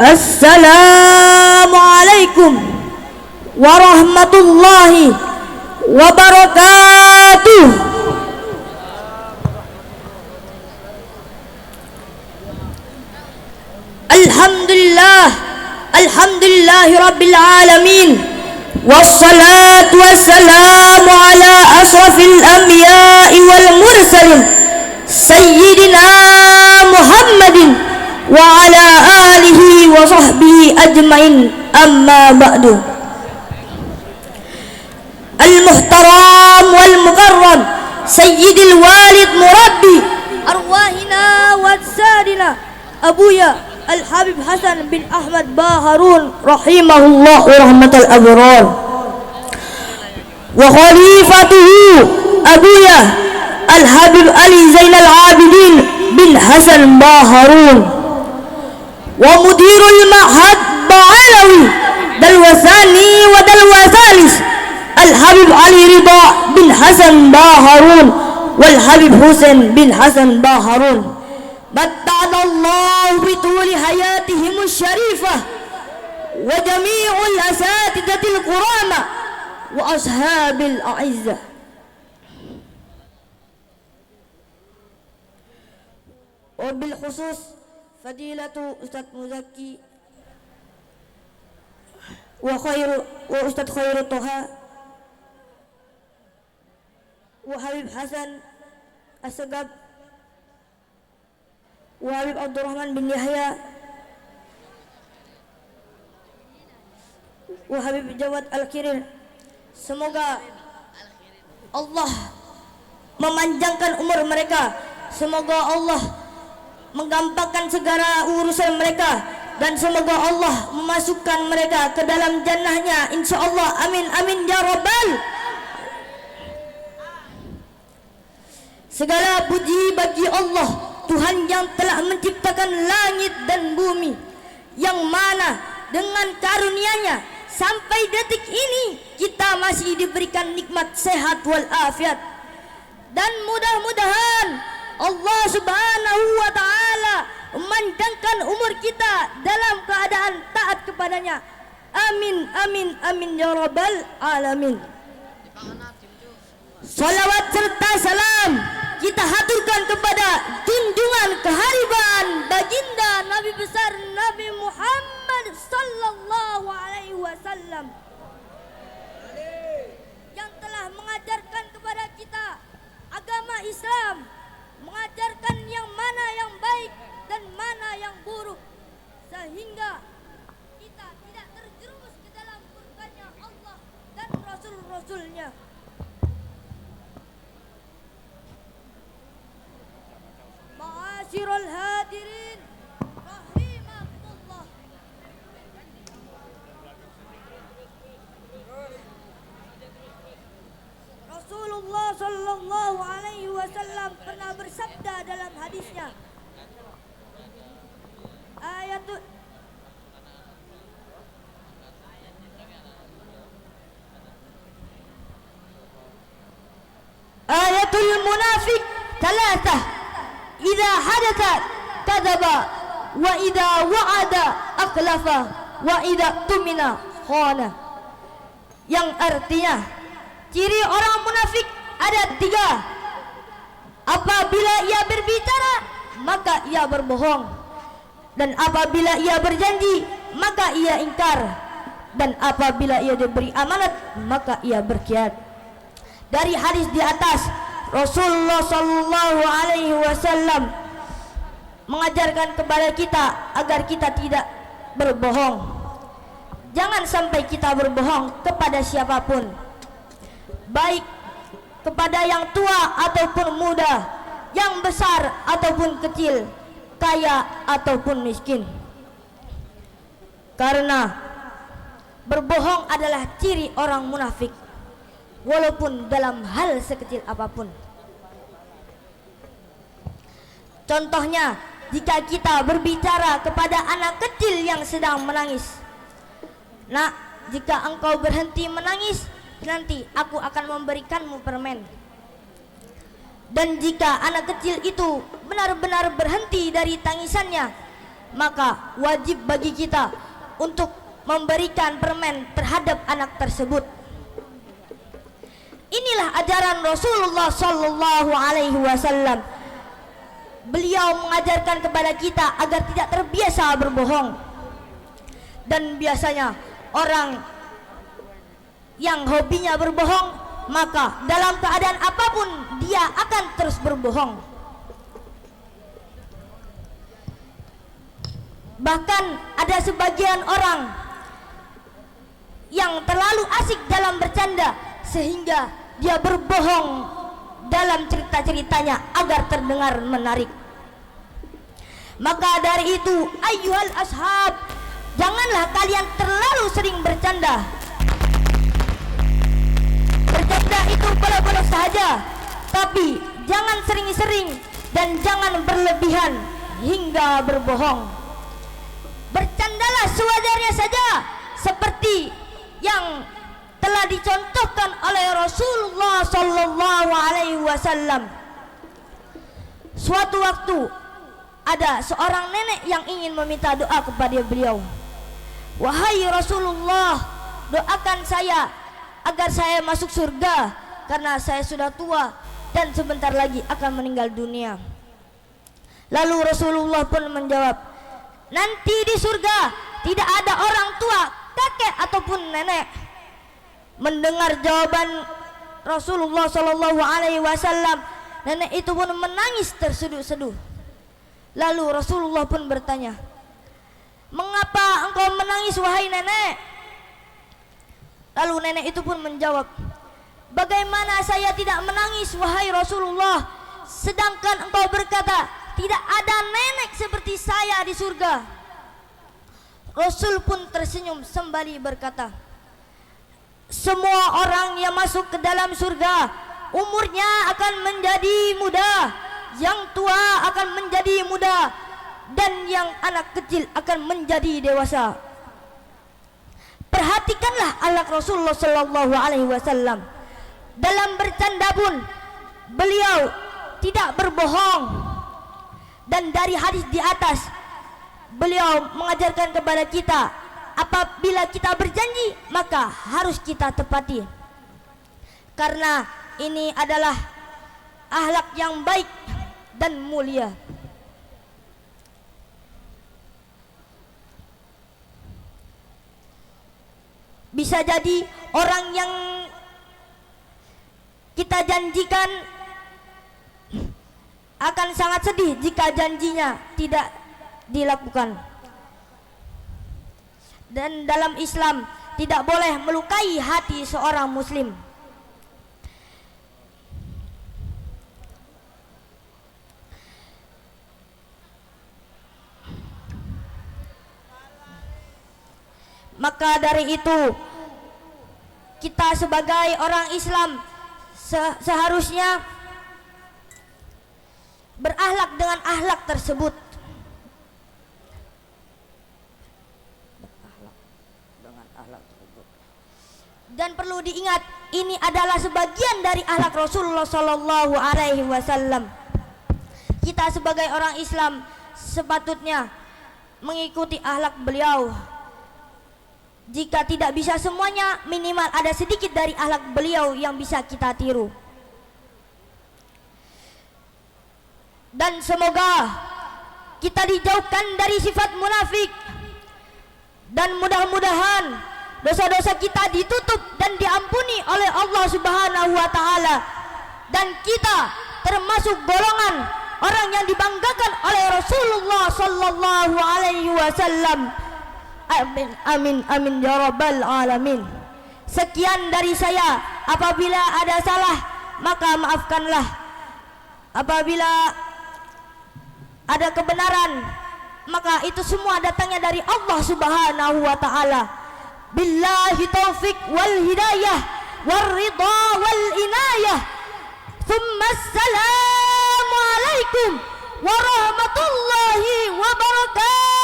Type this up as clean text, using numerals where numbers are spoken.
Assalamualaikum warahmatullahi wabarakatuh. Alhamdulillahi rabbil alamin. Wassalatu wassalamu ala asrafil anbiya'i wal mursalin Sayyidina Muhammadin wa ala alihi wa sahbihi ajmain, amma ba'du. Al-muhtaram wal mukarram Sayyidil walid murabbi arwahina wa sadina Abuya Al-Habib Hasan bin Ahmad Baharun rahimahullah rahmatal abrar, wa khalifatuhu Abuya Al-Habib Ali Zainal Abidin bin Hasan Baharun, wa mudirul ma'had Ba'alawi Dalwasani wa Dalwasalis Al-Habib Ali Ridha bin Hasan Baharun wal Habib Husain bin Hasan Baharun. Matta'anallahu bituli hayatihim syarifah wa jami'ul asatidatil qurama wa ashabil a'izzah. Wabil khusus fadilatu Ustaz Muzaki wa Ustaz Khairu Toha wa Habib Hasan As-Sagab wa Habib Abdurrahman bin Yahya wa Habib Jawad Al-Kiril. Semoga Allah memanjangkan umur mereka, semoga Allah menggampangkan segala urusan mereka, dan semoga Allah memasukkan mereka ke dalam jannahnya insyaallah, amin amin ya rabbal. Segala puji bagi Allah, Tuhan yang telah menciptakan langit dan bumi, yang mana dengan karunia-Nya sampai detik ini kita masih diberikan nikmat sehat wal afiat. Dan mudah-mudahan Allah Subhanahu wa taala memanjangkan umur kita dalam keadaan taat kepadanya. Amin amin amin ya rabbal alamin. Salawat serta salam kita haturkan kepada junjungan kehariban baginda Nabi besar Nabi Muhammad sallallahu alaihi wasallam, yang telah mengajarkan kepada kita agama Islam, mengajarkan yang mana yang baik dan mana yang buruk, sehingga kita tidak terjerumus ke dalam murkanya Allah dan Rasul-Rasulnya. Ma'asyiral hadirin rahimakumullah. Rasulullah sallallahu alaihi wasallam pernah bersabda dalam hadisnya, Ayatul munafik thalathah, idza hadatha kadzaba wa idza wa'ada akhlafa wa idza tumina khana. Yang artinya ciri orang munafik ada 3. Apabila ia berbicara maka ia berbohong, dan apabila ia berjanji maka ia ingkar, dan apabila ia diberi amanat maka ia berkhianat. Dari hadis di atas, Rasulullah sallallahu alaihi wasallam mengajarkan kepada kita agar kita tidak berbohong. Jangan sampai kita berbohong kepada siapapun, baik kepada yang tua ataupun muda, yang besar ataupun kecil, kaya ataupun miskin. Karena berbohong adalah ciri orang munafik, walaupun dalam hal sekecil apapun. Contohnya, jika kita berbicara kepada anak kecil yang sedang menangis, "Nak, jika engkau berhenti menangis, nanti aku akan memberikanmu permen." Dan jika anak kecil itu benar-benar berhenti dari tangisannya, maka wajib bagi kita untuk memberikan permen terhadap anak tersebut. Inilah ajaran Rasulullah sallallahu alaihi wasallam. Beliau mengajarkan kepada kita agar tidak terbiasa berbohong. Dan biasanya orang yang hobinya berbohong, maka dalam keadaan apapun dia akan terus berbohong. Bahkan ada sebagian orang yang terlalu asik dalam bercanda sehingga dia berbohong dalam cerita-ceritanya agar terdengar menarik. Maka dari itu, ayyuhal ashab, janganlah kalian terlalu sering bercanda. Bercanda itu boleh-boleh saja, tapi jangan sering-sering dan jangan berlebihan hingga berbohong. Bercandalah sewajarnya saja, seperti yang telah dicontohkan oleh Rasulullah sallallahu alaihi wasallam. Suatu waktu ada seorang nenek yang ingin meminta doa kepada beliau. Wahai Rasulullah, doakan saya agar saya masuk surga karena saya sudah tua dan sebentar lagi akan meninggal dunia. Lalu Rasulullah pun menjawab, nanti di surga tidak ada orang tua, kakek ataupun nenek. Mendengar jawaban Rasulullah sallallahu alaihi wasallam, nenek itu pun menangis terseduh-seduh. Lalu Rasulullah pun bertanya, mengapa engkau menangis wahai nenek? Lalu nenek itu pun menjawab, bagaimana saya tidak menangis wahai Rasulullah, sedangkan engkau berkata tidak ada nenek seperti saya di surga. Rasul pun tersenyum sembari berkata, semua orang yang masuk ke dalam surga umurnya akan menjadi muda, yang tua akan menjadi muda, dan yang anak kecil akan menjadi dewasa. Perhatikanlah akhlak Rasulullah sallallahu alaihi wasallam. Dalam bercanda pun beliau tidak berbohong. Dan dari hadis di atas beliau mengajarkan kepada kita, apabila kita berjanji maka harus kita tepati, karena ini adalah akhlak yang baik dan mulia. Bisa jadi orang yang kita janjikan akan sangat sedih jika janjinya tidak dilakukan. Dan dalam Islam tidak boleh melukai hati seorang muslim. Maka dari itu kita sebagai orang Islam seharusnya berakhlak dengan akhlak tersebut. Dan perlu diingat, ini adalah sebagian dari akhlak Rasulullah sallallahu alaihi wasallam. Kita sebagai orang Islam sepatutnya mengikuti akhlak beliau. Jika tidak bisa semuanya, minimal ada sedikit dari akhlak beliau yang bisa kita tiru. Dan semoga kita dijauhkan dari sifat munafik, dan mudah-mudahan dosa-dosa kita ditutup dan diampuni oleh Allah Subhanahu wa taala, dan kita termasuk golongan orang yang dibanggakan oleh Rasulullah sallallahu alaihi wasallam. Amin amin amin ya rabbal alamin. Sekian dari saya. Apabila ada salah maka maafkanlah. Apabila ada kebenaran maka itu semua datangnya dari Allah Subhanahu wa taala. Billahi taufik wal hidayah war ridha wal inayah. Tsumma assalamu alaikum warahmatullahi wabarakatuh.